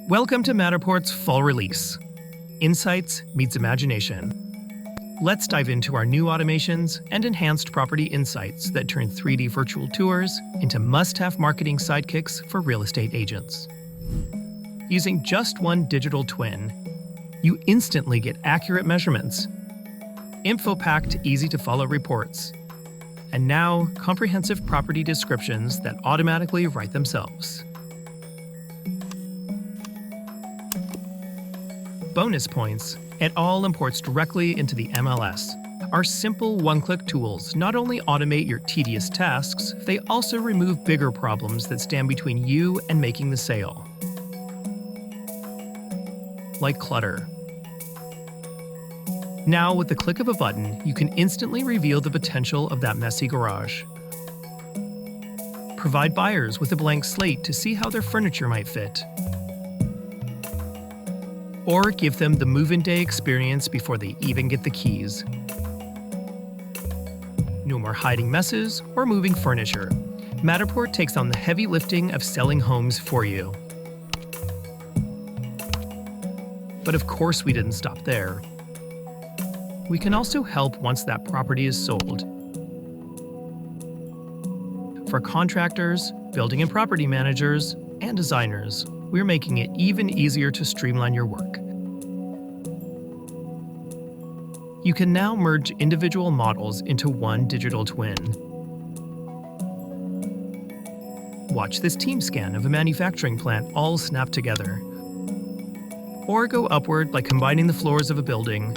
Welcome to Matterport's fall release. Insights meets imagination. Let's dive into our new automations and enhanced property insights that turn 3D virtual tours into must-have marketing sidekicks for real estate agents. Using just one digital twin, you instantly get accurate measurements, info-packed, easy-to-follow reports, and now comprehensive property descriptions that automatically write themselves. Bonus points, it all imports directly into the MLS. Our simple one-click tools not only automate your tedious tasks, they also remove bigger problems that stand between you and making the sale. Like clutter. Now, with the click of a button, you can instantly reveal the potential of that messy garage. Provide buyers with a blank slate to see how their furniture might fit. Or give them the move-in day experience before they even get the keys. No more hiding messes or moving furniture. Matterport takes on the heavy lifting of selling homes for you. But of course we didn't stop there. We can also help once that property is sold. For contractors, building and property managers, and designers, we're making it even easier to streamline your work. You can now merge individual models into one digital twin. Watch this team scan of a manufacturing plant all snap together. Or go upward by combining the floors of a building.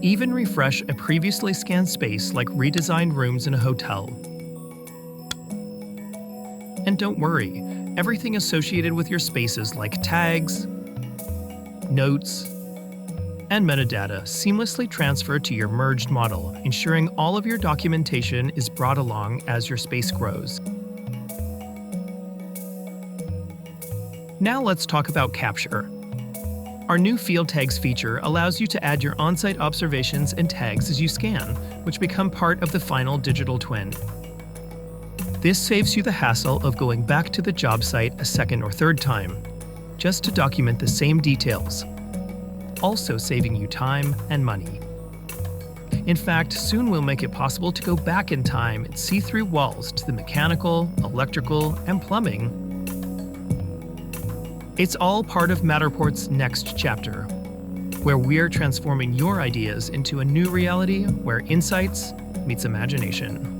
Even refresh a previously scanned space like redesigned rooms in a hotel. And don't worry, everything associated with your spaces like tags, notes, and metadata seamlessly transfer to your merged model, ensuring all of your documentation is brought along as your space grows. Now let's talk about capture. Our new Field Tags feature allows you to add your on-site observations and tags as you scan, which become part of the final digital twin. This saves you the hassle of going back to the job site a second or third time, just to document the same details, also saving you time and money. In fact, soon we'll make it possible to go back in time and see through walls to the mechanical, electrical, and plumbing. It's all part of Matterport's next chapter, where we're transforming your ideas into a new reality where insights meets imagination.